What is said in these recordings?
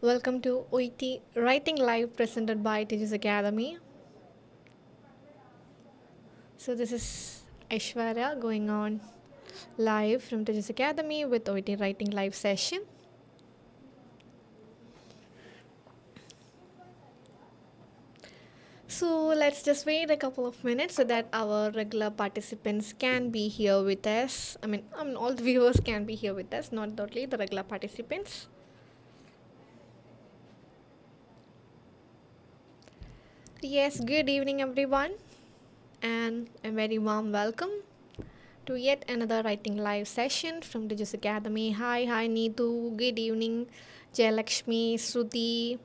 Welcome to OET Writing Live presented by Tiju's Academy. So this is Aishwarya going on live from Tiju's Academy with OET Writing Live session. So let's just wait a couple of minutes so that our regular participants can be here with us. All the viewers can be here with us, not only the regular participants. Yes, good evening everyone and a very warm welcome to yet another writing live session from Tiju's Academy. Hi Neetu, good evening. Jayalakshmi, Shruti,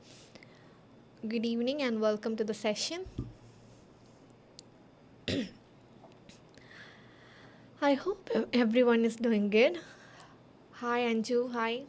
good evening and welcome to the session. I hope everyone is doing good. Hi Anju, hi.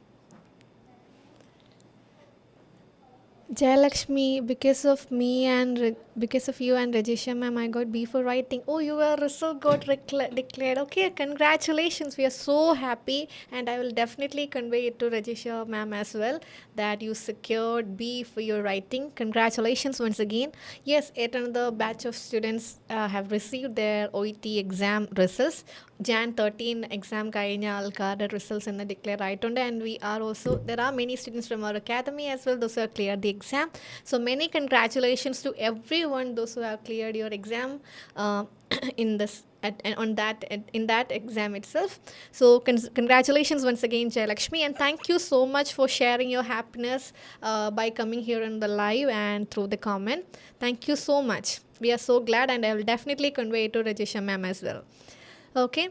Jayalakshmi, because of me and because of you and Rajisha ma'am, I got B for writing. Oh, your result got declared. Okay, congratulations. We are so happy, and I will definitely convey it to Rajisha ma'am as well that you secured B for your writing. Congratulations once again. Yes, yet another batch of students have received their OET exam results. Jan 13 exam കഴിഞ്ഞ ആൾക്കാരുടെ results എന്ന് declare ആയിട്ടുണ്ട് and we are also there are many students from our academy as well those who have clear the exam. So many congratulations to everyone those who have cleared your exam in this in that exam itself. So congratulations once again Jayalakshmi, and thank you so much for sharing your happiness by coming here in the live and through the comment. Thank you so much. We are so glad, and I will definitely convey it to Rajisha ma'am as well. Okay.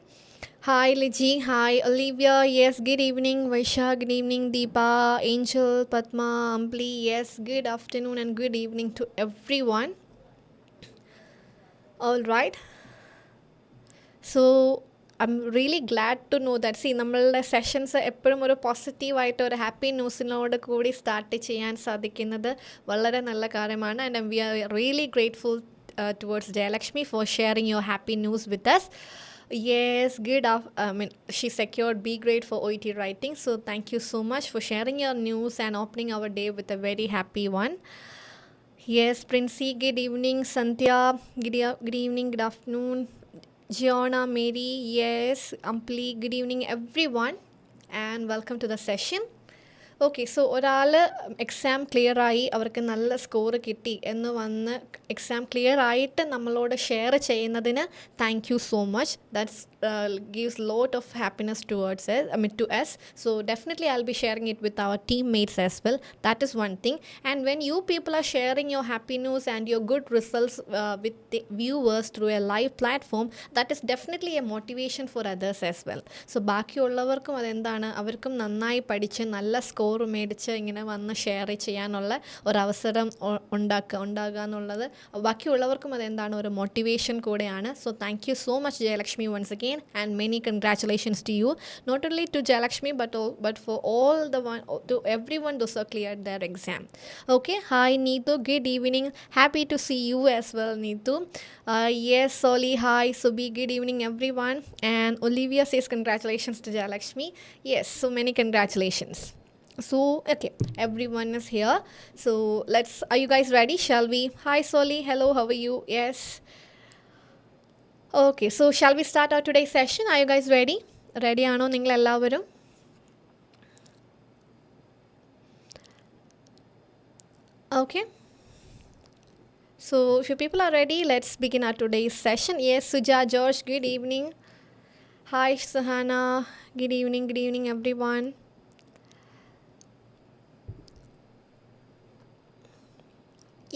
Hi Liji, hi Olivia, yes, good evening. Vaisha, good evening. Deepa, Angel, Padma, Ampli, yes, good afternoon and good evening to everyone. All right. So I'm really glad to know that നമ്മളുടെ sessions എപ്പോഴും ഒരു പോസിറ്റീവായിട്ട് ഒരു happy ന്യൂസിനോട് കൂടി start ചെയ്യാൻ സാധിക്കുന്നത് വളരെ നല്ല കാര്യമാണ്. And we are really grateful towards Jayalakshmi for sharing your happy news with us. Yes, she secured B grade for OET writing. So thank you so much for sharing your news and opening our day with a very happy one. Yes, Princey, good evening. Sandhya, good evening, good afternoon. Gianna, Mary, yes. Ampli, good evening, everyone. And welcome to the session. Okay so ഒരാൾ exam clear ആയി അവർക്ക് നല്ല score കിട്ടി എന്ന് വന്ന് exam clear ആയിട്ട് നമ്മളോട് share ചെയ്യുന്നതിന് thank you so much. That's gives lot of happiness to us. So definitely I'll be sharing it with our teammates as well. That is one thing. And when you people are sharing your happy news and your good results with the viewers through a live platform, that is definitely a motivation for others as well. So ബാക്കിയുള്ളവർക്കും അതെന്താണ്, അവർക്കും നന്നായി പഠിച്ച് നല്ല score മേടിച്ച് ഇങ്ങനെ വന്ന് share ചെയ്യാനുള്ള ഒരവസരം ഉണ്ടാകുക എന്നുള്ളത് ബാക്കിയുള്ളവർക്കും അതെന്താണ്, ഒരു മോട്ടിവേഷൻ കൂടെയാണ്. So thank you so much Jayalakshmi once again, and many congratulations to you, not only to Jayalakshmi but for all to everyone those who cleared their exam. Okay, hi Neetu, good evening, happy to see you as well Neetu. Yes, Soli, hi Subi, good evening everyone. And Olivia says congratulations to Jayalakshmi. Yes, so many congratulations. So okay, everyone is here, so are you guys ready? Shall we? Hi Soli, hello, how are you? Yes. Okay, so shall we start our today's session? Are you guys ready? Ready ആണോ നിങ്ങൾ എല്ലാവരും? Okay. So if you people are ready, let's begin our today's session. Yes, Suja, George, good evening. Hi Sahana, good evening everyone.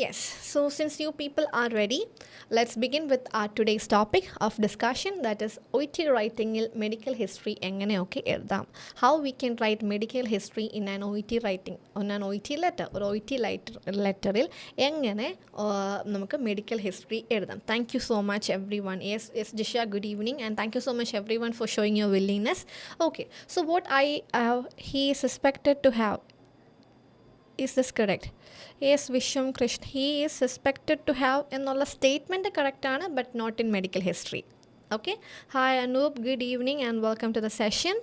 Yes, so since you people are ready, let's begin with our today's topic of discussion, that is OET writing medical history എങ്ങനെയൊക്കെ എഴുതാം. How we can write medical history in an OET writing, on an OET letter or OET letteril എങ്ങനെ നമുക്ക് medical history എഴുതാം. Thank you so much everyone. Yes, Jisha, good evening, and thank you so much everyone for showing your willingness. Okay, so what he is suspected to have, is this correct? Yes, Vishwam Krishna, he is suspected to have എന്നുള്ള statement കറക്റ്റാണ്, but not in medical history. Okay, hi Anoop, good evening and welcome to the session.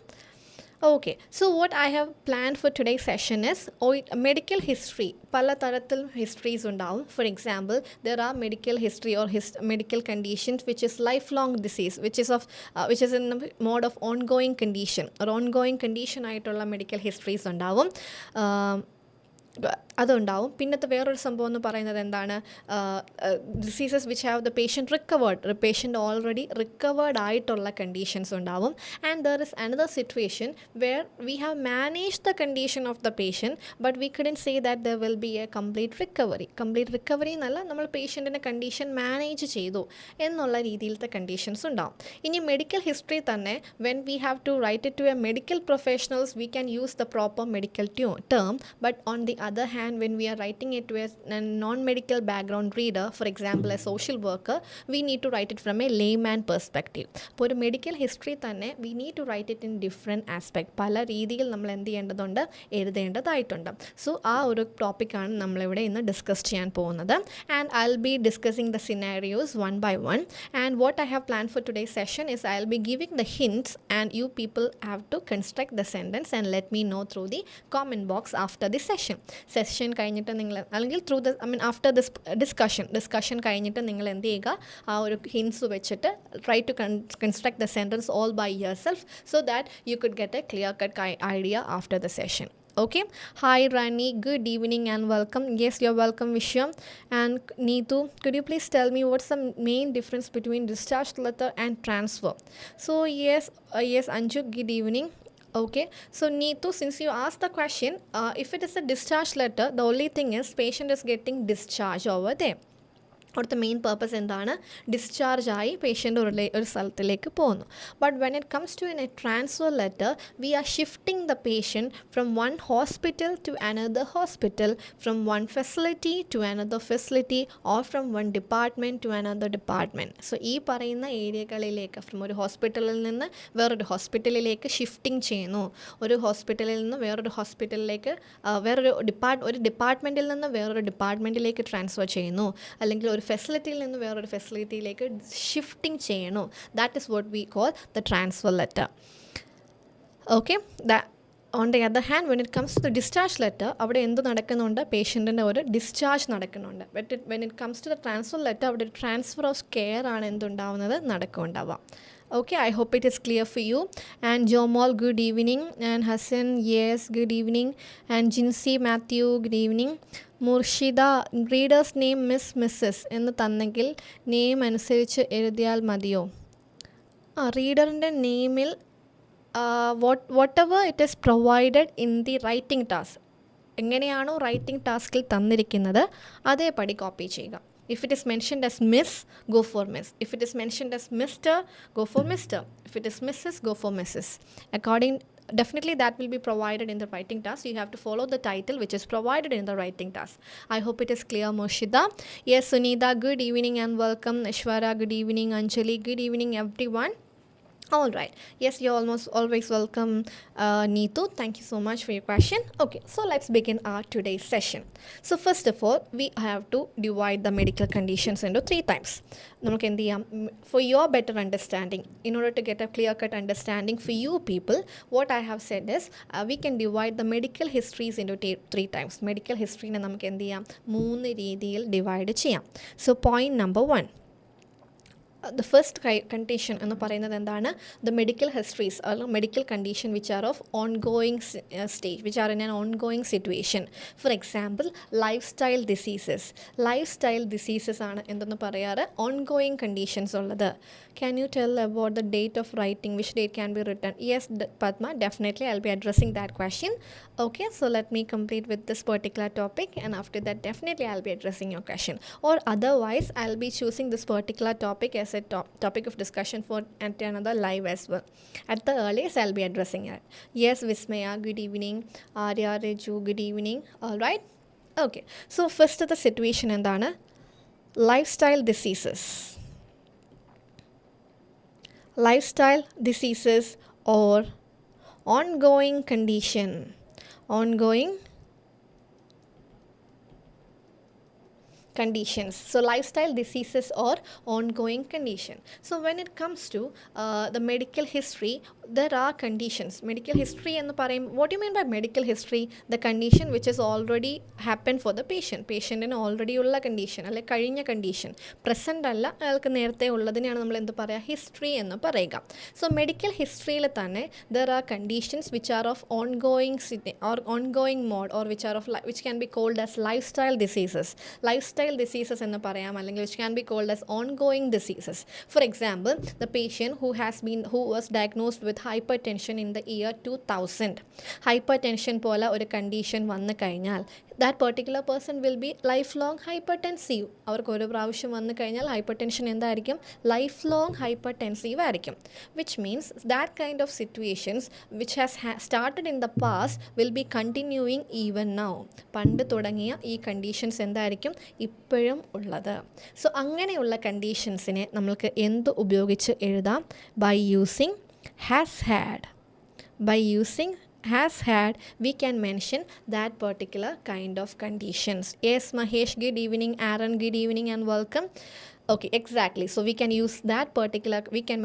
Okay, so what I have planned for today's session is medical history. പല തരത്തിൽ histories ഉണ്ടാവും. For example, there are medical history or medical conditions which is life long disease which is in mode of on going condition ഒരു on going condition ആയിട്ടുള്ള medical histories ഉണ്ടാവും. അതുണ്ടാവും. പിന്നത്തെ വേറൊരു സംഭവം എന്ന് പറയുന്നത് എന്താണ്, diseases which have the patient patient already recovered ആയിട്ടുള്ള കണ്ടീഷൻസ് ഉണ്ടാവും. And there is another situation where we have manage the condition of the patient but we couldn't say that there will be A complete recovery എന്നല്ല, നമ്മൾ പേഷ്യൻറ്റിൻ്റെ condition manage ചെയ്തു എന്നുള്ള രീതിയിലത്തെ conditions ഉണ്ടാവും. ഇനി medical history തന്നെ when we have to write it to a medical professionals we can use the proper medical term, but on the other hand, when we are writing it to a non-medical background reader, for example a social worker, we need to write it from a layman perspective. അപ്പോൾ ഒരു medical history തന്നെ we need to write it in different aspect. പല രീതിയിൽ നമ്മൾ എന്ത് ചെയ്യേണ്ടതുണ്ട്, എഴുതേണ്ടതായിട്ടുണ്ട്. So ആ ഒരു ടോപ്പിക്കാണ് നമ്മളിവിടെ ഇന്ന് ഡിസ്കസ് ചെയ്യാൻ പോകുന്നത്. And I'll be discussing the scenarios one by one, and what I have planned for today's session is I'll be giving the hints and you people have to construct the sentence and let me know through the comment box after the session കഴിഞ്ഞിട്ട് നിങ്ങൾ അല്ലെങ്കിൽ through the after this discussion കഴിഞ്ഞിട്ട് നിങ്ങൾ എന്ത് ചെയ്യുക, ആ ഒരു hints വെച്ചിട്ട് try to construct the sentence all by yourself so that you could get a clear cut idea after the session. Okay. Hi Rani, good evening and welcome. Yes, you're welcome Visham. And Neetu, could you please tell me what's the main difference between discharge letter and transfer? So yes Anju, good evening. Okay, so Neetu, since you asked the question, if it is a discharge letter, the only thing is patient is getting discharged over there. അവിടുത്തെ main purpose എന്താണ്, ഡിസ്ചാർജായി patient ഒരു സ്ഥലത്തിലേക്ക് പോകുന്നു. But when it comes to a transfer letter we are shifting the patient from one hospital to another hospital, from one facility to another facility or from one department to another department. So ഈ പറയുന്ന ഏരിയകളിലേക്ക് from ഒരു ഹോസ്പിറ്റലിൽ നിന്ന് വേറൊരു ഹോസ്പിറ്റലിലേക്ക് shifting ചെയ്യുന്നു, ഒരു ഹോസ്പിറ്റലിൽ നിന്ന് വേറൊരു ഹോസ്പിറ്റലിലേക്ക് ഒരു ഡിപ്പാർട്ട്മെൻറ്റിൽ നിന്ന് വേറൊരു ഡിപ്പാർട്ട്മെൻറ്റിലേക്ക് ട്രാൻസ്ഫർ ചെയ്യുന്നു, അല്ലെങ്കിൽ ഒരു ഫെസിലിറ്റിയിൽ നിന്ന് വേറൊരു ഫെസിലിറ്റിയിലേക്ക് ഷിഫ്റ്റിംഗ് ചെയ്യണു. That is what we call the transfer letter. Okay, on the other hand when it comes to discharge letter അവിടെ എന്ത് നടക്കുന്നുണ്ട്, പേഷ്യൻറ്റിൻ്റെ ഒരു ഡിസ്ചാർജ് നടക്കുന്നുണ്ട്. But when it comes to the transfer letter അവിടെ ഒരു ട്രാൻസ്ഫർ ഓഫ് കെയർ ആണ് എന്തുണ്ടാവുന്നത്, നടക്കുന്നുണ്ടാവുക. Okay, I hope it is clear for you. And Jomal, good evening. And Hassan, yes, good evening. And Jinsi Matthew, good evening. Murshida, reader's name Miss Mrs. എന്ന് തന്നെങ്കിൽ name അനുസരിച്ച് എഴുതിയാൽ മതിയോ? റീഡറിൻ്റെ നെയിമിൽ whatever it is provided in the writing task, എങ്ങനെയാണോ writing ടാസ്കിൽ തന്നിരിക്കുന്നത് അതേപടി copy ചെയ്യുക. If it is mentioned as Miss, go for Miss. If it is mentioned as Mr., go for Mr. If it is Mrs., go for Mrs. Definitely that will be provided in the writing task. You have to follow the title which is provided in the writing task. I hope it is clear, Murshida. Yes, Sunita, good evening and welcome. Ishwara, good evening. Anjali, good evening everyone. All right, yes, you're always welcome. Neetu, thank you so much for your question. Okay, so let's begin our today's session. So first of all we have to divide the medical conditions into 3 types. നമുക്ക് എന്ത് ചെയ്യാം, for your better understanding, in order to get a clear cut understanding for you people, what I have said is we can divide the medical histories into 3 types. medical history നെ നമുക്ക് എന്ത് ചെയ്യാം, 3 രീതിയിൽ divide ചെയ്യാം. So point number 1, the first condition എന്ന് പറയുന്നത് എന്താണ്, the medical histories or medical condition which are of ongoing stage, which are in an ongoing situation. For example, lifestyle diseases ആണ് എന്തെന്ന് പറയാറ്, ongoing conditions ഉള്ളത്. Can you tell about the date of writing, which date can be written? Yes, Padma, definitely I'll be addressing that question. Okay, so let me complete with this particular topic and after that definitely I'll be addressing your question, or otherwise I'll be choosing this particular topic as a topic of discussion for another live as well. At the earliest I'll be addressing it. Yes, Vismaya, good evening. Arya, Reju, good evening. All right, okay, so first of the situation endana, lifestyle diseases or ongoing conditions. So lifestyle diseases or ongoing condition. So when it comes to the medical history, there are conditions. Medical history എന്ന് പറയും, what do you mean by medical history? The condition which has already happened for the patient. പേഷ്യൻറ്റിന് already ഉള്ള condition അല്ലെ കഴിഞ്ഞ condition, present അല്ല, അയാൾക്ക് നേരത്തെ ഉള്ളതിനെയാണ് നമ്മൾ എന്ത് പറയുക, ഹിസ്റ്ററി എന്ന് പറയുക. സോ മെഡിക്കൽ ഹിസ്റ്ററിയിൽ തന്നെ there are conditions which are of ongoing mode or which can be called as lifestyle diseases. Lifestyle diseases എന്ന് പറയാം, അല്ലെങ്കിൽ which can be called as ongoing diseases. For example, the patient who was diagnosed with hypertension in the year 2000. Hypertension പോലെ ഒരു condition വന്നു കഴിഞ്ഞാൽ that particular person will be lifelong hypertensive. അവർക്ക് ഒരു പ്രാവശ്യം വന്നു കഴിഞ്ഞാൽ ഹൈപ്പർടെൻഷൻ എന്തായിരിക്കും, ലൈഫ് ലോങ് ഹൈപ്പർടെൻസീവ് ആയിരിക്കും. which means that kind of situations which has started in the past will be continuing even now. പണ്ട് തുടങ്ങിയ ഈ കണ്ടീഷൻസ് എന്തായിരിക്കും ഇപ്പോഴും ഉള്ളത്. സോ അങ്ങനെയുള്ള കണ്ടീഷൻസിനെ നമ്മൾക്ക് എന്ത് ഉപയോഗിച്ച് എഴുതാം, by using has had. By using has had, we can mention that particular kind of conditions. Yes, Mahesh, good evening. Aaron, good evening and welcome. Okay, exactly. So we can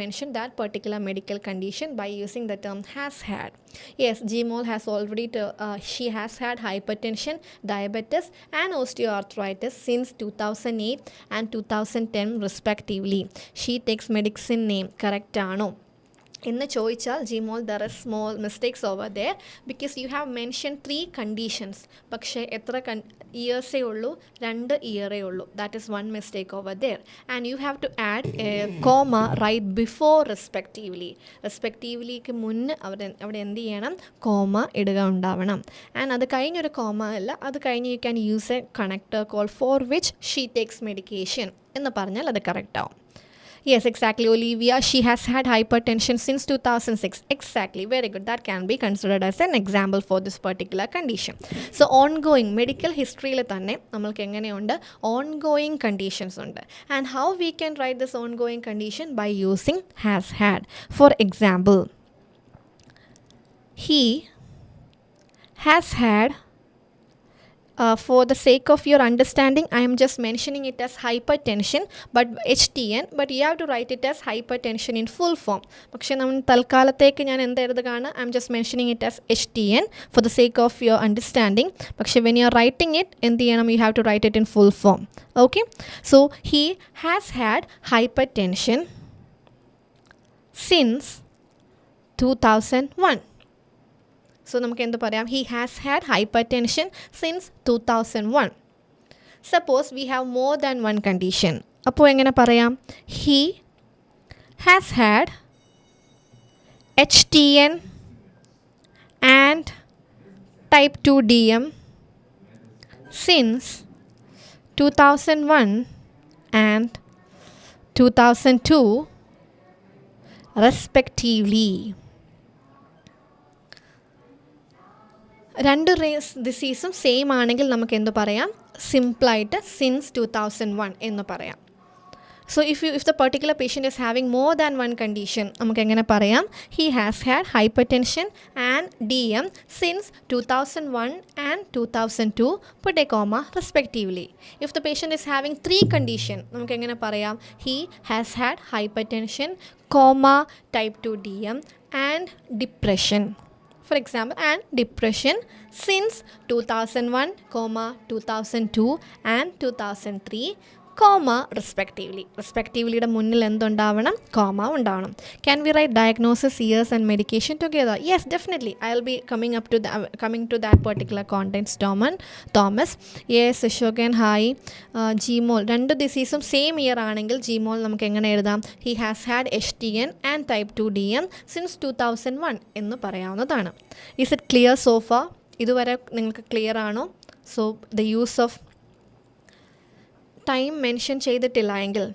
mention that particular medical condition by using the term has had. Yes, Gmol has already she has had hypertension, diabetes and osteoarthritis since 2008 and 2010 respectively. She takes medicine name, correct ആണോ എന്ന് ചോദിച്ചാൽ Jimol, there is small mistakes over there because you have mention 3 conditions. പക്ഷേ എത്ര ഇയേഴ്സേ ഉള്ളൂ, 2 ഇയറേ ഉള്ളൂ. That is 1 mistake over there. And you have to add a comma right before respectively. റെസ്പെക്റ്റീവ്ലിക്ക് മുന്നേ അവിടെ എന്ത് ചെയ്യണം, കോമ ഇടുക ഉണ്ടാവണം. ആൻഡ് അത് കഴിഞ്ഞൊരു കോമ അല്ല, അത് കഴിഞ്ഞ് you can use a connector call for which she takes medication എന്ന് പറഞ്ഞാൽ അത് കറക്റ്റ് ആവും. Yes, exactly, Olivia. She has had hypertension since 2006. Exactly, very good. That can be considered as an example for this particular condition. So ongoing medical history il thanne namalku enganeyundi ongoing conditions undu. And how we can write this ongoing condition? By using has had. For example, he has had, for the sake of your understanding, I am just mentioning it as hypertension, but HTN, but you have to write it as hypertension in full form. പക്ഷേ നമ്മൾ തൽക്കാലത്തേക്ക് ഞാൻ എന്ത് എഴുതുകയാണ്, I am just mentioning it as HTN for the sake of your understanding. പക്ഷേ when you are writing it, എന്ത് ചെയ്യണം, you have to write it in full form. Okay, so he has had hypertension since 2001. So നമുക്ക് എന്ത് പറയാം, he has had hypertension since 2001. Suppose we have more than one condition. അപ്പോൾ എങ്ങനെ പറയാം, he has had HTN and type 2 DM since 2001 and 2002 respectively. രണ്ട് ഡിസീസും same ആണെങ്കിൽ നമുക്ക് എന്ത് പറയാം, സിമ്പിളായിട്ട് സിൻസ് 2001 എന്ന് പറയാം. So if the particular patient is having more than one condition, നമുക്ക് എങ്ങനെ പറയാം, he has had hypertension and DM since 2001 and 2002, put a comma respectively. If the patient is having 3 condition, നമുക്ക് എങ്ങനെ പറയാം, he has had hypertension, comma type 2 DM and depression. For example, and depression since 2001, 2002 and 2003, respectively. Respectively യുടെ മുന്നിൽ എന്തുണ്ടാവണം, comma ഉണ്ടാവണം. Can we write diagnosis, years and medication together? Yes, definitely. I'll be coming to that particular contents. Thomas. Yes, Shogan, hi. Gmol. രണ്ട് ഡിസീസും same year ആണെങ്കിൽ ജിമോൾ നമുക്ക് എങ്ങനെ എഴുതാം, he has had HTN and type 2 DM since 2001 എന്ന് പറയാവുന്നതാണ്. Is it clear so far? ഇതുവരെ നിങ്ങൾക്ക് clear ആണോ? So the use of time mention ചെയ്തിട്ടില്ല എങ്കിൽ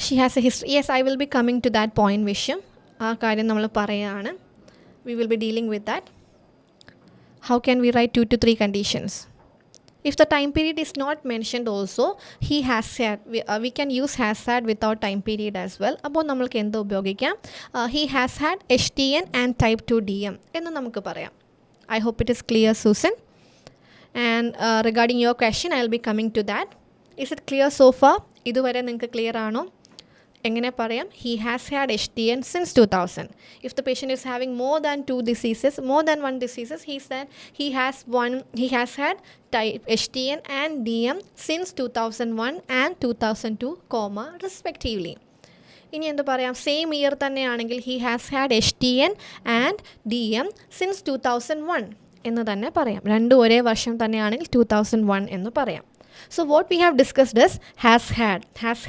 she has a history. Yes, I will be coming to that point വിഷയം. ആ കാര്യം നമ്മൾ പറയുകയാണ്. We will be dealing with that. How can we write 2 to 3 conditions? If the time period is not mentioned also, he has had, we can use has had without time period as well. അപ്പോൾ നമ്മൾക്ക് എന്ത് ഉപയോഗിക്കാം, he has had HTN and type 2 DM എന്ന് നമുക്ക് പറയാം. I hope it is clear, Susan. And regarding your question, I will be coming to that. Is it clear so far? ഇതുവരെ നിങ്ങൾക്ക് clear ആണോ? എങ്ങനെ പറയാം? He has had HTN since 2000. If the patient is having more than one diseases, he has had type HTN and DM since 2001 and 2002, respectively. ഇനി എന്ത് പറയാം? Same year തന്നെയാണെങ്കിൽ he has had HTN and DM since 2001 എന്ന് തന്നെ പറയാം. രണ്ടും ഒരേ വർഷം തന്നെയാണെങ്കിൽ 2001 എന്ന് പറയാം. So what we have discussed is has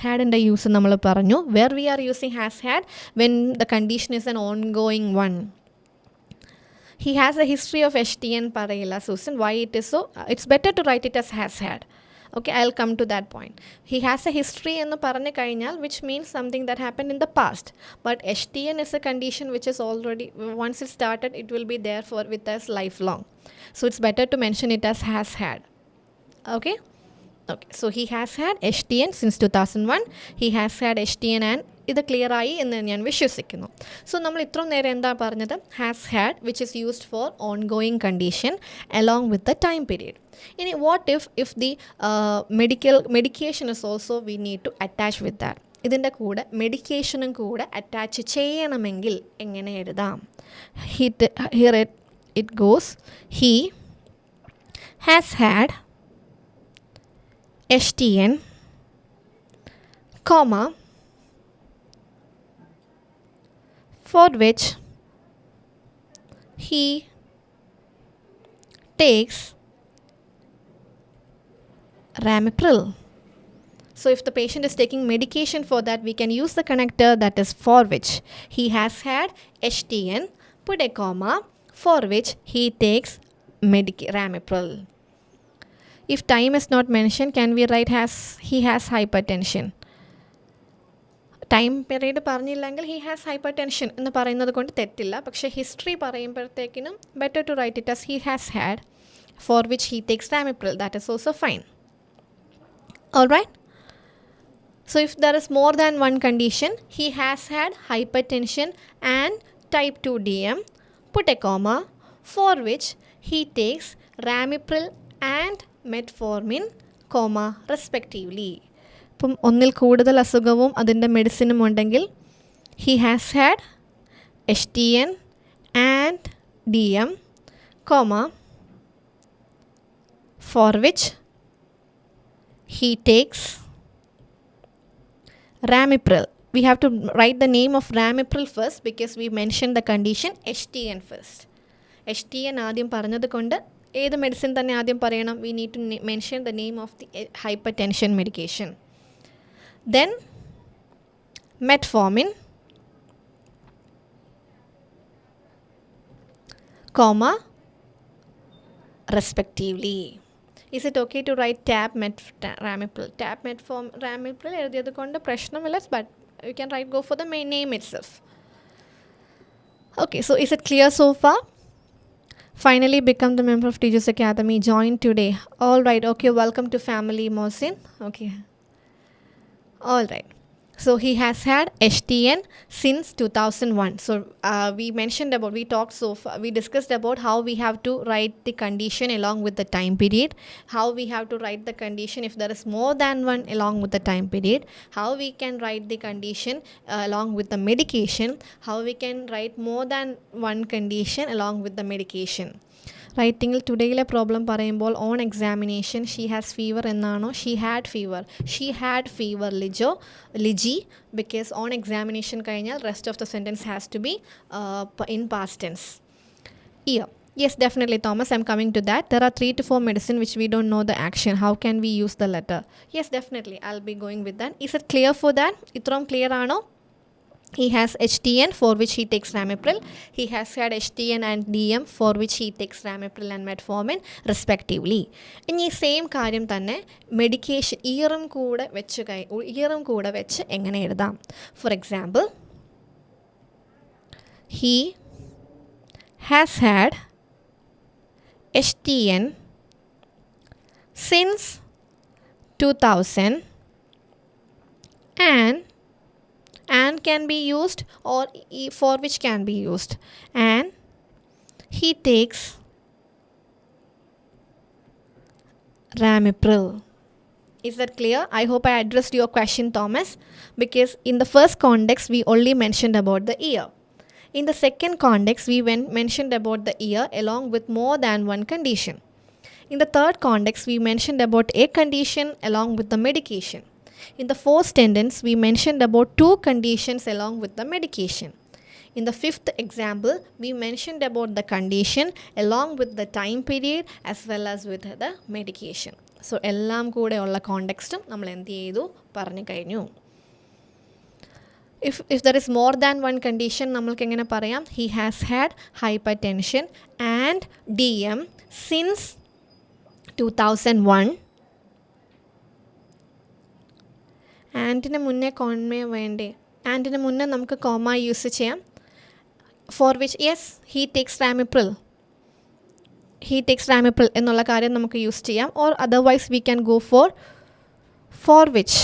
had in the use നമ്മൾ പറഞ്ഞു. Where we are using has had when the condition is an ongoing one. He has a history of HTN പറയില്ല Susan. Why it is so? It's better to write it as has had. Okay, I'll come to that point. He has a history എന്ന് പറഞ്ഞു കഴിഞ്ഞാൽ which means something that happened in the past. But HTN is a condition which is already, once it started, it will be there with us lifelong. So it's better to mention it as has had. Okay, so he has had HTN since 2001. He has had HTN and ഇത് clear ആയി എന്ന് ഞാൻ വിശ്വസിക്കുന്നു. So നമ്മൾ ഇത്രയും നേരം എന്താ പറഞ്ഞത്? Has had which is used for on going condition along with the time period. ഇനി what if the medication is also we need to attach with that. ഇതിൻ്റെ കൂടെ മെഡിക്കേഷനും കൂടെ അറ്റാച്ച് ചെയ്യണമെങ്കിൽ എങ്ങനെ എഴുതാം? Here it goes. He has had HTN, for which he takes ramipril. So if the patient is taking medication for that, we can use the connector that is for which. He has had HTN, put a comma, for which he takes ramipril. If time is not mentioned, can we write he has hypertension? Time period പറഞ്ഞില്ലെങ്കിൽ he has hypertension എന്ന് പറയുന്നത് കൊണ്ട് തെറ്റില്ല. പക്ഷേ history പറയുമ്പോഴത്തേക്കിനും better to write it as he has had, for which he takes ramipril. That is also fine. Alright. So if there is more than one condition, he has had hypertension and type 2 DM, put a comma, for which he takes ramipril and metformin, respectively. ഇപ്പം ഒന്നിൽ കൂടുതൽ അസുഖവും അതിൻ്റെ മെഡിസിനും ഉണ്ടെങ്കിൽ he has had HTN and DM, for which he takes ramipril. We have to write the name of ramipril first because we mentioned the condition HTN first. HTN ആദ്യം പറഞ്ഞത് കൊണ്ട് ഏത് മെഡിസിൻ തന്നെ ആദ്യം പറയണം? We need to mention the name of the hypertension medication. Then metformin, respectively. Is it okay to write ramipril? Ramipril എഴുതിയത് കൊണ്ട് പ്രശ്നമില്ല, but you can go for the main name itself. Okay, so is it clear so far? Finally become the member of Tiju's Academy. Join today. All right. Okay, welcome to family, Mohsin. Okay. All right. So he has had HTN since 2001. So we discussed about how we have to write the condition along with the time period, how we have to write the condition if there is more than one along with the time period, how we can write the condition along with the medication, how we can write more than one condition along with the medication. റൈറ്റിങ്ങിൽ ടുഡേയിലെ problem പറയുമ്പോൾ on examination she has fever എന്നാണോ she had fever Liji because on examination കഴിഞ്ഞാൽ rest of the sentence has to be in past tense. ഇയർ. Yes, definitely, Thomas. I'm coming to that. There are 3 to 4 medicine which we don't know the action. How can we use the letter? Yes, definitely. I'll be going with that. Is it clear for that? Itrom clear aano? He has HTN for which he takes ramipril. He has had HTN and DM for which he takes ramipril and metformin respectively. ഇനി same കാര്യം തന്നെ medication ഇയറും കൂടെ വെച്ച് എങ്ങനെ എഴുതാം? For example, he has had HTN since 2000 and can be used or for which can be used, and he takes ramipril. Is that clear? I hope I addressed your question, Thomas, because in the first context we only mentioned about the year. In the second context we mentioned about the year along with more than one condition. In the third context we mentioned about a condition along with the medication. In the fourth sentence we mentioned about two conditions along with the medication. In the fifth example, we mentioned about the condition along with the time period as well as with the medication. So, എല്ലാം കൂടെ ഉള്ള കോണ്ടെക്സ്റ്റും നമ്മൾ എന്ത് ചെയ്തു പറഞ്ഞു കഴിഞ്ഞു. If there is more than one condition, നമ്മൾക്ക് എങ്ങനെ പറയാം? He has had hypertension and DM since 2001. ആൻഡിന് മുന്നേ കോൺമേ വേണ്ടേ? ആൻഡിന് മുന്നേ നമുക്ക് കോമ യൂസ് ചെയ്യാം. For which, yes, he takes ramipril. He takes ramipril എന്നുള്ള കാര്യം നമുക്ക് യൂസ് ചെയ്യാം. Or otherwise we can go for which.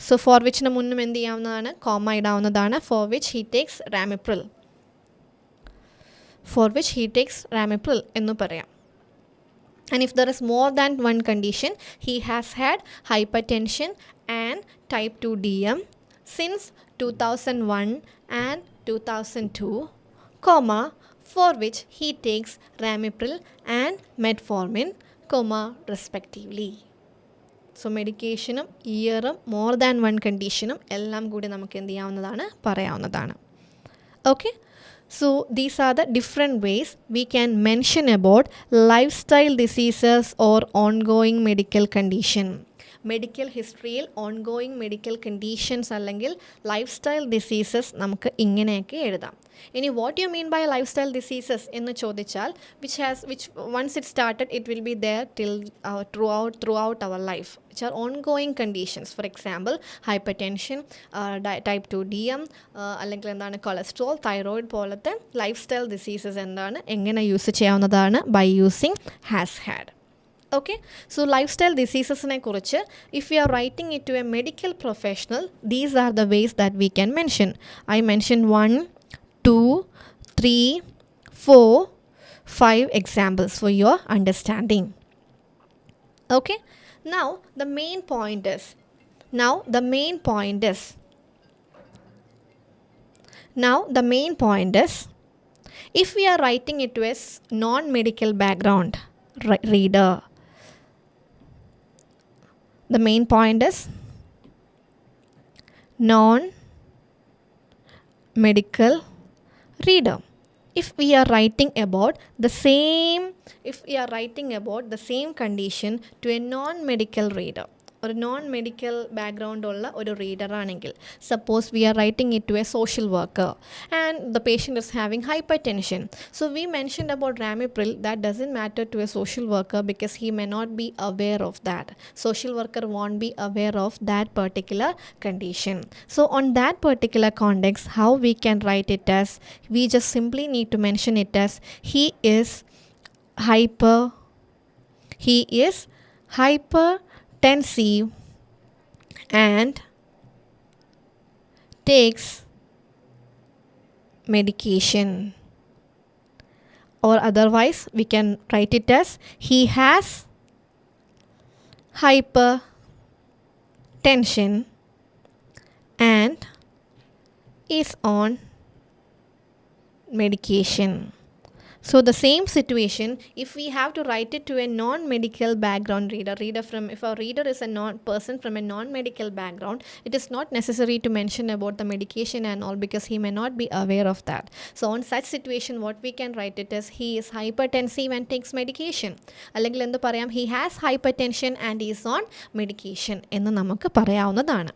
So for whichന് മുന്നും എന്ത് ചെയ്യാവുന്നതാണ്? Comma ഇടാവുന്നതാണ്. For which he takes ramipril. For which he takes ramipril എന്ന് പറയാം. And if there is more than one condition, he has had hypertension and type 2 DM since 2001 and 2002, comma, for which he takes ramipril and metformin, comma, respectively. So medicationum, yearum, more than one conditionum, ellam കൂടി നമുക്ക് എന്ത് ചെയ്യാവുന്നതാണ്? പറയാവുന്നതാണ്. Okay? So these are the different ways we can mention about lifestyle diseases or ongoing medical condition. Medical ഹിസ്റ്ററിയിൽ ongoing medical conditions അല്ലെങ്കിൽ life style diseases നമുക്ക് ഇങ്ങനെയൊക്കെ എഴുതാം. ഇനി what you mean by life style diseases എന്ന് ചോദിച്ചാൽ which once it started it will be there till throughout our life, which are ongoing conditions. For example, hypertension, type 2 DM, അല്ലെങ്കിൽ എന്താണ് cholesterol, thyroid പോലത്തെ life style diseases എന്താണ് എങ്ങനെ use ചെയ്യാവുന്നതാണ്? By using has had. Okay, so lifestyle diseases ne kurichu, if we are writing it to a medical professional, these are the ways that we can mention. I mentioned 1, 2, 3, 4, 5 examples for your understanding. Okay, now the main point is if we are writing it to a non-medical background reader, the main point is non-medical reader. If we are writing about the same condition to a non-medical reader, ഒരു non medical background ഉള്ള ഒരു reader ആണെങ്കിൽ, suppose we are writing it to a social worker and the patient is having hypertension. So we mentioned about ramipril, that doesn't matter to a social worker because he may not be aware of that. Social worker won't be aware of that particular condition. So on that particular context, how we can write it as, we just simply need to mention it as he is hypertensive and takes medication. Or otherwise we can write it as he has hypertension and is on medication. So the same situation, if we have to write it to a non-medical background reader from, if a reader is a person from a non-medical background, it is not necessary to mention about the medication and all because he may not be aware of that. So on such situation, what we can write it as, he is hypertensive and takes medication. അല്ലെങ്കിൽ എന്ത് പറയാം? He has hypertension and is on medication എന്ന് നമുക്ക് പറയാവുന്നതാണ്.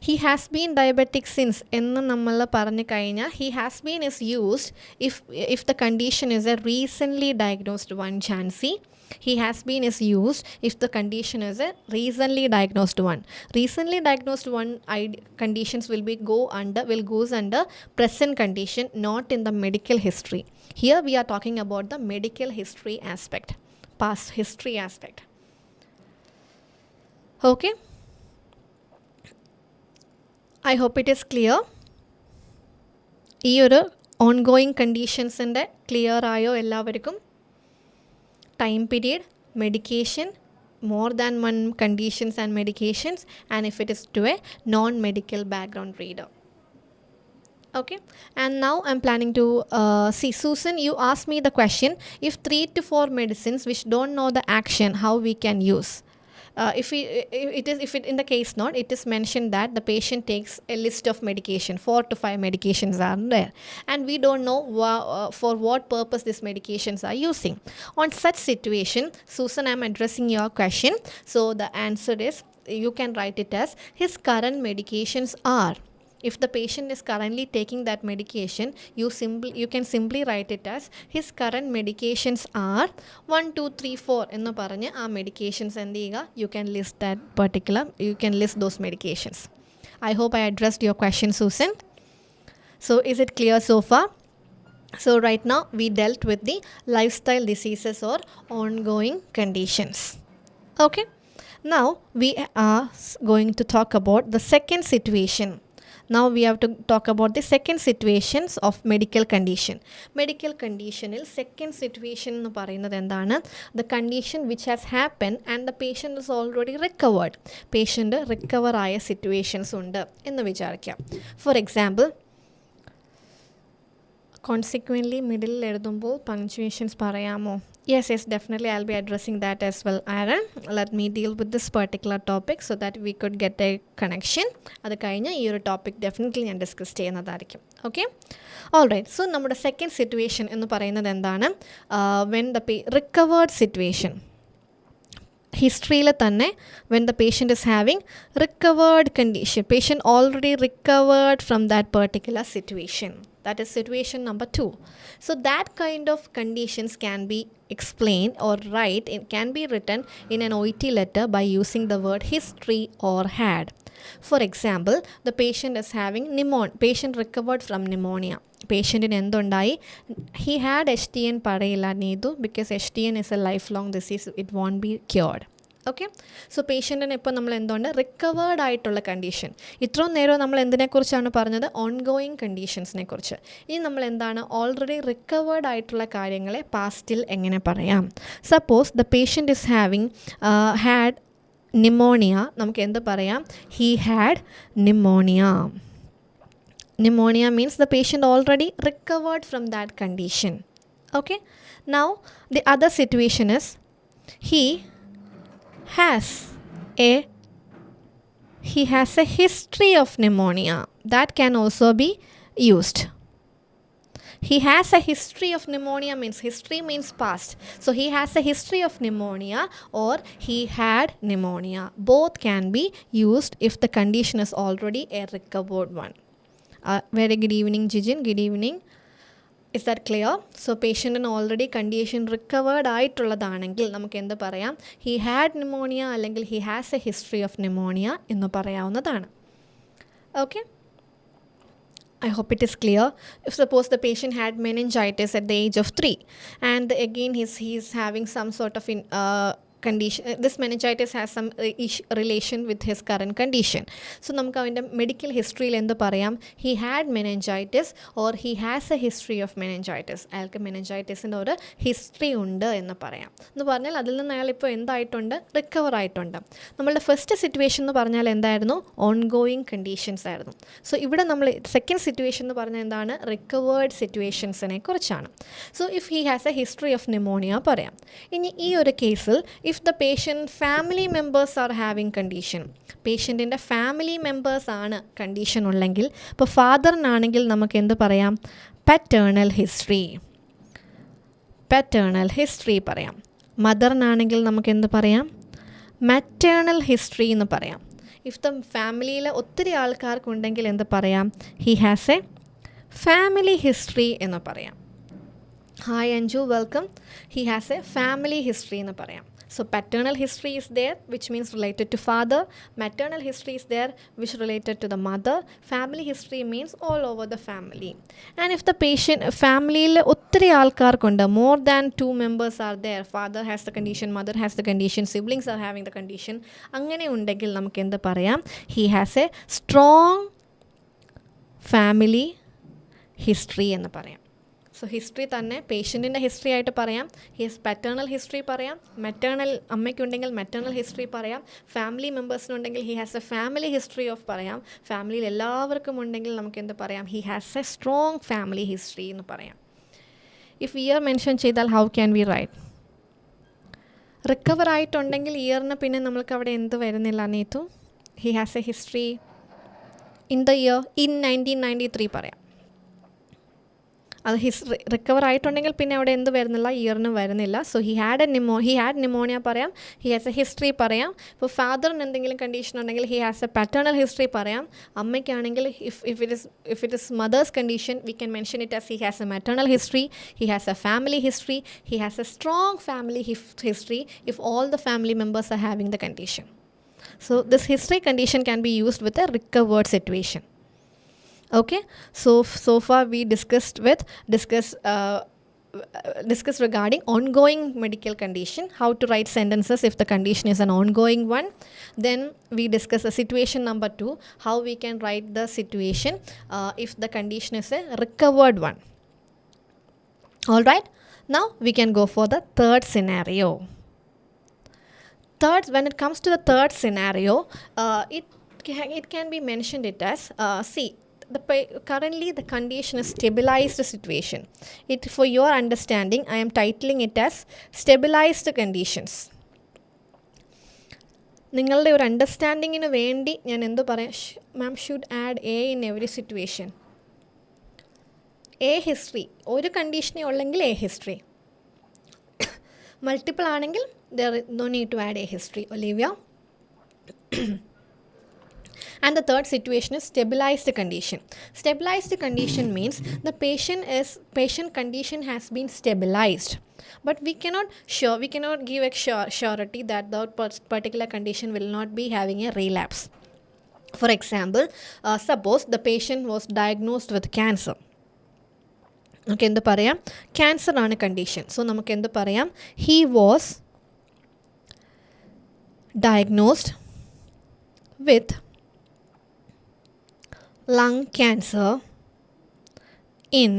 He has been diabetic since എന്ന് നമ്മൾ പറഞ്ഞു കഴിഞ്ഞാൽ he has been is used if the condition is a recently diagnosed one. Chancy, he has been is used if the condition is a recently diagnosed one. Recently diagnosed one conditions will goes under present condition, not in the medical history. Here we are talking about the medical history aspect, past history aspect. Okay, I hope it is clear. ഈ ഒരു ongoing കണ്ടീഷൻസിൻ്റെ clear ആയോ എല്ലാവർക്കും? Time period, medication, more than one conditions and medications, and if it is to a non-medical background reader. Okay, and now I'm planning to see, Susan, you asked me the question, if 3 to 4 medicines which don't know the action, how we can use. If it in the case not, it is mentioned that the patient takes a list of medication, 4 to 5 medications are there, and we don't know for what purpose these medications are using. On such situation, Susan, I'm addressing your question. So the answer is, you can write it as, his current medications are. If the patient is currently taking that medication, you can simply write it as, his current medications are 1, 2, 3, 4 എന്ന് പറഞ്ഞ് ആ medications എന്ത് ചെയ്യുക, you can list those medications. I hope I addressed your question, Susan. So is it clear so far? So right now we dealt with the lifestyle diseases or ongoing conditions. Okay, now we are going to talk about the second situation. Now we have to talk about the second situations of medical condition. Medical condition il second situation ennu parayunnathu endana, the condition which has happened and the patient is already recovered. Patient recover aaya situations undu ennu vicharikka. For example, consequently middle എഴുതുമ്പോൾ punctuations പറയമോ? Yes, definitely I'll be addressing that as well, Aaron. Let me deal with this particular topic so that we could get a connection. അത് കഴിഞ്ഞ് ഈ ഒരു topic definitely ഞാൻ discuss ചെയ്യുന്നതായിരിക്കും. Okay, all right. So നമ്മുടെ second situation എന്ന് പറയുന്നത് എന്താണ്? വെൻ ദ റിക്കവേർഡ് സിറ്റുവേഷൻ, ഹിസ്റ്ററിയിൽ തന്നെ when the patient is having recovered condition, patient already recovered from that particular situation. That is situation number 2. So that kind of conditions can be explained or it can be written in an OET letter by using the word history or had. For example, the patient is having patient recovered from pneumonia. Patient in endondai, he had HTN parayilla needu because HTN is a lifelong disease, it won't be cured. Okay, so പേഷ്യൻറ്റിന് ഇപ്പോൾ നമ്മൾ എന്തുകൊണ്ട് recovered ആയിട്ടുള്ള condition. ഇത്രയും നേരം നമ്മൾ എന്തിനെക്കുറിച്ചാണ് പറഞ്ഞത്? Ongoing കണ്ടീഷൻസിനെ കുറിച്ച്. ഇനി നമ്മൾ എന്താണ്, ഓൾറെഡി റിക്കവേർഡ് ആയിട്ടുള്ള കാര്യങ്ങളെ പാസ്റ്റിൽ എങ്ങനെ പറയാം? Suppose the patient is had pneumonia, നമുക്ക് എന്ത് പറയാം? He had pneumonia. Pneumonia means the patient already recovered from that condition. Okay, now the other situation is, he has a history of pneumonia. That can also be used. He has a history of pneumonia means, history means past. So he has a history of pneumonia or he had pneumonia. Both can be used if the condition is already a recovered one. Very good evening, Jijin. Good evening. Is that clear? So patient in already condition recovered ആയിട്ടുള്ളതാണെങ്കിൽ നമുക്ക് എന്ത് പറയാം? He had pneumonia അല്ലെങ്കിൽ he has a history of pneumonia എന്ന് പറയാവുന്നതാണ്. Okay, I hope it is clear. If suppose the patient had meningitis at the age of 3 and again he's having some sort of condition, this meningitis has some relation with his current condition. So നമുക്ക് അവൻ്റെ medical ഹിസ്റ്ററിയിൽ എന്ത് പറയാം? He had meningitis or he has a history of meningitis. അയാൾക്ക് മെനിഞ്ചൈറ്റിസിൻ്റെ ഒരു history ഉണ്ട് എന്ന് പറയാം. എന്ന് പറഞ്ഞാൽ അതിൽ നിന്ന് അയാൾ ഇപ്പോൾ എന്തായിട്ടുണ്ട്? റിക്കവർ ആയിട്ടുണ്ട്. നമ്മളുടെ ഫസ്റ്റ് സിറ്റുവേഷൻ എന്ന് പറഞ്ഞാൽ എന്തായിരുന്നു? ഓൺഗോയിങ് കണ്ടീഷൻസ് ആയിരുന്നു. സോ ഇവിടെ നമ്മൾ സെക്കൻഡ് സിറ്റുവേഷൻ എന്ന് പറഞ്ഞാൽ എന്താണ്? റിക്കവേർഡ് സിറ്റുവേഷൻസിനെ കുറിച്ചാണ്. So if he has a history of pneumonia പറയാം. ഇനി ഈ ഒരു കേസിൽ if the patient family members are having condition, പേഷ്യൻറ്റിൻ്റെ ഫാമിലി മെമ്പേഴ്സ് ആണ് കണ്ടീഷൻ ഉള്ളെങ്കിൽ, ഇപ്പോൾ ഫാദറിനാണെങ്കിൽ നമുക്ക് എന്ത് പറയാം? പാറ്റേണൽ ഹിസ്റ്ററി പറയാം. മദറിനാണെങ്കിൽ നമുക്ക് എന്ത് പറയാം? മാറ്റേണൽ ഹിസ്റ്ററി എന്ന് പറയാം. ഇഫ് ദ ഫാമിലിയിൽ ഒത്തിരി ആൾക്കാർക്കുണ്ടെങ്കിൽ എന്ത് പറയാം? He has a family history എന്ന് പറയാം. Hi Anju, welcome. He has a family history എന്ന് പറയാം. So paternal history is there, which means related to father. Maternal history is there, which related to the mother. Family history means all over the family. And if the patient family il ottri aalkar konda, more than 2 members are there, father has the condition, mother has the condition, siblings are having the condition, angane undengil namukku endu parayam? He has a strong family history ennu parayam. So history തന്നെ പേഷ്യൻറ്റിൻ്റെ history ആയിട്ട് പറയാം, his paternal history പറയാം, maternal അമ്മയ്ക്കുണ്ടെങ്കിൽ maternal history പറയാം, family മെമ്പേഴ്സിനുണ്ടെങ്കിൽ he has a family history of പറയാം, ഫാമിലിയിൽ എല്ലാവർക്കും ഉണ്ടെങ്കിൽ നമുക്ക് എന്ത് പറയാം, he has a strong family history എന്ന് പറയാം. ഇഫ് ഇയർ മെൻഷൻ ചെയ്താൽ how can we write? Recover ആയിട്ടുണ്ടെങ്കിൽ ഇയറിന് പിന്നെ നമ്മൾക്ക് അവിടെ എന്ത് വരുന്നില്ല Neethu? He has a history in the year in 1993 പറയാം. അത് റിക്കവർ ആയിട്ടുണ്ടെങ്കിൽ പിന്നെ അവിടെ എന്ത് വരുന്നില്ല, ഇയറിന് വരുന്നില്ല. സോ ഹി ഹാഡ് ന്യൂമോണിയ പറയാം, ഹി ഹാസ് എ ഹിസ്റ്ററി പറയാം. ഇപ്പോൾ ഫാദറിന് എന്തെങ്കിലും കണ്ടീഷൻ ഉണ്ടെങ്കിൽ he has a paternal history പറയാം. അമ്മയ്ക്കാണെങ്കിൽ if it is mother's condition we can mention it as he has a maternal history, he has a family history, he has a strong family history if all the family members are having the condition. So this history condition can be used with a recovered situation. Okay, so far we discussed regarding ongoing medical condition, how to write sentences if the condition is an ongoing one. Then we discuss the situation number 2, how we can write the situation if the condition is a recovered one. All right, now we can go for the third scenario. When it comes to the third scenario, it can be mentioned it as currently the condition is stabilized situation. For your understanding, I am titling it as stabilized conditions. നിങ്ങളുടെ ഒരു അണ്ടർസ്റ്റാൻഡിങ്ങിന് വേണ്ടി ഞാൻ എന്ത് പറയാം, ma'am should add a in every situation. A history, ഒരു കണ്ടീഷനേ ഉള്ളെങ്കിൽ a history, multiple ആണെങ്കിൽ there is no need to add a history. Olivia. And the third situation is stabilized condition. Stabilized condition means the patient condition has been stabilized, but we cannot give a surety that the particular condition will not be having a relapse. For example, suppose the patient was diagnosed with cancer. നമുക്ക് എന്ത് പറയാം, cancer ആണ് condition. So നമുക്ക് എന്ത് പറയാം, he was diagnosed with lung cancer in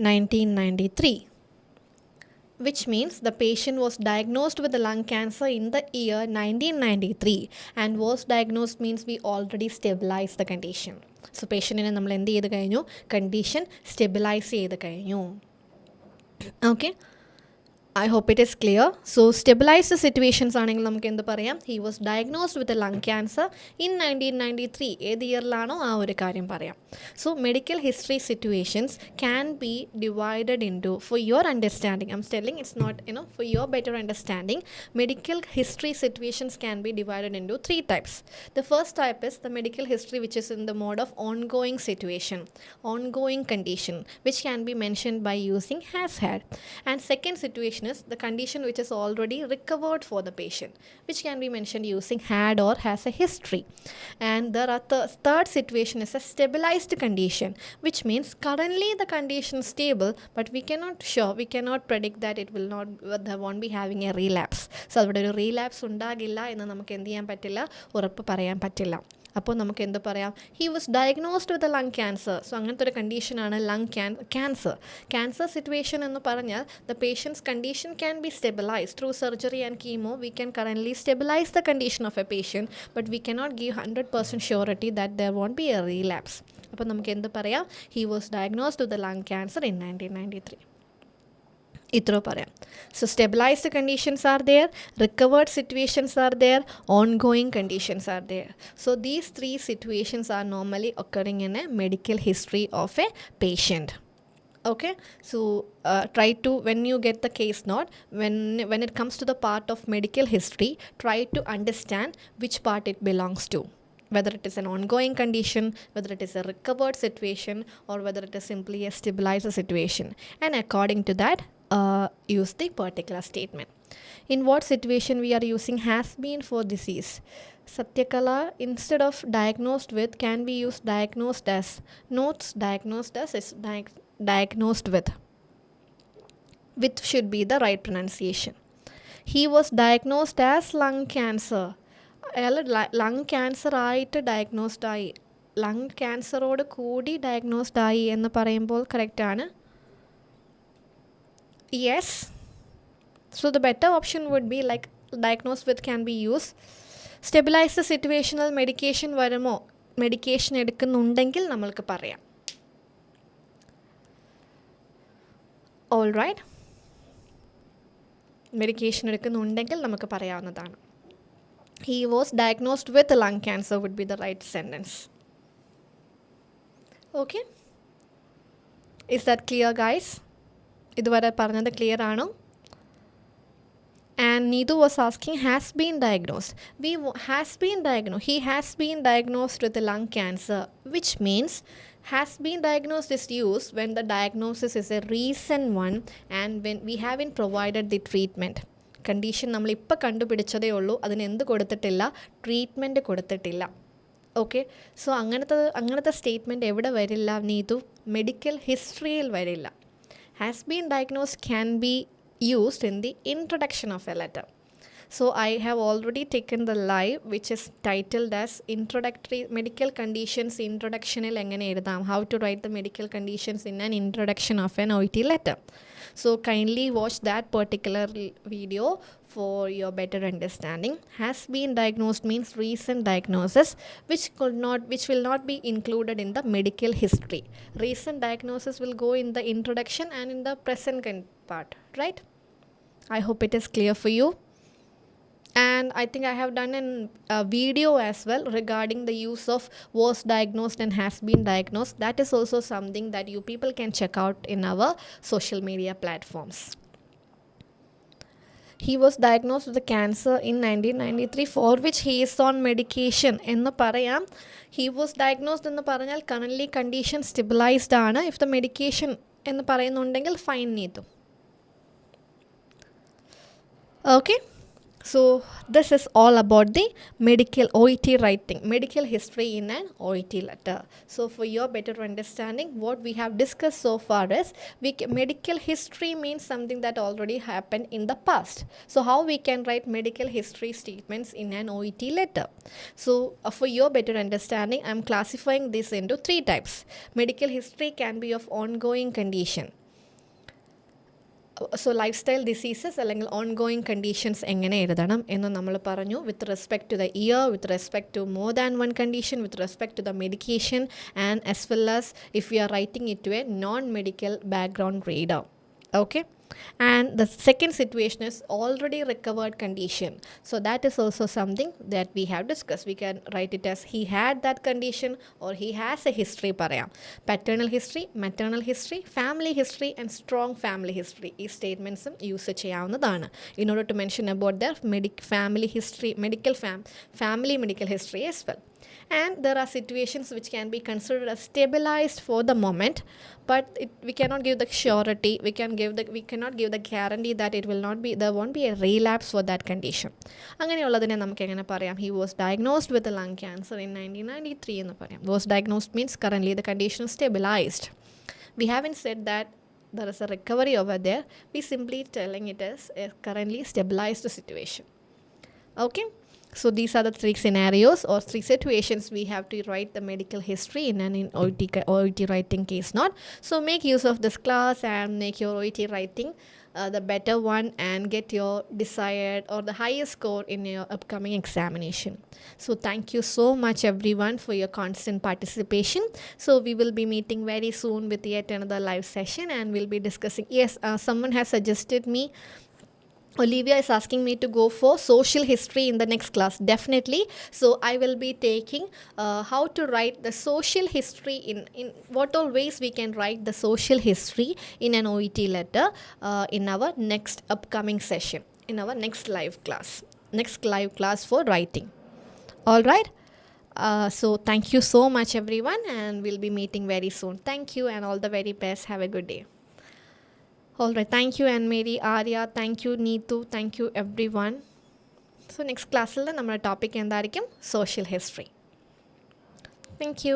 1993, which means the patient was diagnosed with the lung cancer in the year 1993, and was diagnosed means we already stabilized the condition. So പേഷ്യൻറ്റിനെ നമ്മൾ എന്ത് ചെയ്ത് കഴിഞ്ഞു, condition stabilise ചെയ്ത് കഴിഞ്ഞു. Okay, I hope it is clear. So stabilized situations ആണെങ്കിൽ നമുക്ക് എന്ത് പറയാം, he was diagnosed with a lung cancer in 1993. ഏത് ഇയറിലാണോ ആ ഒരു കാര്യം പറയാം. So medical history situations can be divided into, for your understanding, I'm telling it's not, for your better understanding, medical history situations can be divided into 3 types. The first type is the medical history which is in the mode of ongoing situation, ongoing condition, which can be mentioned by using has had. And second situation is the condition which is already recovered for the patient, which can be mentioned using had or has a history. And there are third situation is a stabilized condition, which means currently the condition is stable, but we cannot predict that there won't be having a relapse. So avade oru relapse undagilla ennu namukku endu cheyan pattilla, urappu parayan pattilla. അപ്പോൾ നമുക്ക് എന്ത് പറയാം, he was diagnosed with lung cancer. So അങ്ങനത്തെ ഒരു കണ്ടീഷനാണ് lung cancer situation എന്ന് പറഞ്ഞാൽ the patient's condition can be stabilised through surgery and chemo. We can currently stabilise the condition of a patient, but we cannot give 100% surety that there won't be a relapse. അപ്പോൾ നമുക്ക് എന്ത് പറയാം, he was diagnosed with lung cancer in 1993. ഇത്രോ പറയാം. So stabilised conditions are there, recovered situations are there, ongoing conditions are there. So these 3 situations are normally occurring in a medical history of a patient. Okay, so try to, when you get the case note, when it comes to the part of medical history, try to understand which part it belongs to, whether it is an ongoing condition, whether it is a recovered situation, or whether it is simply a stabilized situation, and according to that use the particular statement. In what situation we are using has been for disease? Satyakala, instead of diagnosed with, can we use diagnosed as? Notes diagnosed as is diagnosed with. With should be the right pronunciation. He was diagnosed as lung cancer. അയാൾ lung cancer ആയിട്ട് diagnosed ആയി, lung ക്യാൻസറോട് കൂടി diagnosed ആയി എന്ന് പറയുമ്പോൾ കറക്റ്റാണ്. Yes. So the better option would be like diagnosed with can be used. Stabilize the situational medication വരുമോ medication എടുക്കുന്നുണ്ടെങ്കിൽ നമ്മൾക്ക് പറയാം. ഓൾ റൈറ്റ്, മെഡിക്കേഷൻ എടുക്കുന്നുണ്ടെങ്കിൽ നമുക്ക് പറയാവുന്നതാണ്. He was diagnosed with lung cancer would be the right sentence. Okay, is that clear guys? ഇതുവരെ പറഞ്ഞത് clear ആണോ? And Neetu was asking has been diagnosed. He has been diagnosed with lung cancer, which means has been diagnosed is used when the diagnosis is a recent one and when we haven't provided the treatment. Condition നമ്മളിപ്പോൾ കണ്ടുപിടിച്ചതേ ഉള്ളൂ, അതിന് എന്ത് കൊടുത്തിട്ടില്ല, treatment കൊടുത്തിട്ടില്ല. Okay, so അങ്ങനത്തെ statement എവിടെ വരില്ല Neethu? Medical ഹിസ്റ്ററിയിൽ വരില്ല. Has been diagnosed can be used in the introduction of a letter. So I have already taken the live which is titled as introductory medical conditions introductionil engane edudam, how to write the medical conditions in an introduction of an OET letter. So kindly watch that particular video for your better understanding. Has been diagnosed means recent diagnosis which will not be included in the medical history. Recent diagnosis will go in the introduction and in the present part, right? I hope it is clear for you. And I think I have done a video as well regarding the use of was diagnosed and has been diagnosed. That is also something that you people can check out in our social media platforms. He was diagnosed with the cancer in 1993 for which he is on medication ennu parayam. He was diagnosed ennu paranjal currently condition stabilized aanu. If the medication ennu parayunnundengil fine needu. Okay, so this is all about the medical OET writing, medical history in an OET letter. So for your better understanding, what we have discussed so far is medical history means something that already happened in the past. So how we can write medical history statements in an OET letter? So for your better understanding, I am classifying this into 3 types. Medical history can be of ongoing condition. So lifestyle diseases അല്ലെങ്കിൽ ongoing conditions എങ്ങനെ എഴുതണം എന്ന് നമ്മൾ പറഞ്ഞു. With respect to the year, with respect to more than one condition, with respect to the medication and as well as if you are writing it to a non medical background reader. Okay, and the second situation is already recovered condition. So that is also something that we have discussed. We can write it as he had that condition or he has a history parayam. Paternal history, maternal history, family history and strong family history. These statements use cheyavunnadana in order to mention about their family history, family medical history as well. And there are situations which can be considered as stabilized for the moment, but we cannot give the surety, we cannot give the guarantee that there won't be a relapse for that condition. അങ്ങനെയുള്ളതിനെ നമുക്ക് എങ്ങനെ പറയാം? He was diagnosed with lung cancer in 1993 എന്ന് പറയാം. Was diagnosed means currently the condition is stabilized. We haven't said that there is a recovery over there. We simply telling it as a currently stabilized situation. Okay, so these are the 3 scenarios or 3 situations we have to write the medical history in an OET writing case note. So make use of this class and make your OET writing the better one and get your desired or the highest score in your upcoming examination. So thank you so much everyone for your constant participation. So we will be meeting very soon with yet another live session and we'll be discussing. Yes, someone has suggested me, Olivia is asking me to go for social history in the next class. Definitely. So I will be taking how to write the social history in what all ways we can write the social history in an OET letter in our next upcoming session, in our next live class for writing. All right. So thank you so much everyone and we'll be meeting very soon. Thank you and all the very best. Have a good day. All right, thank you Anne-Marie, Arya, thank you Neetu, thank you everyone. So next class la nammala topic endayirikkum social history. Thank you.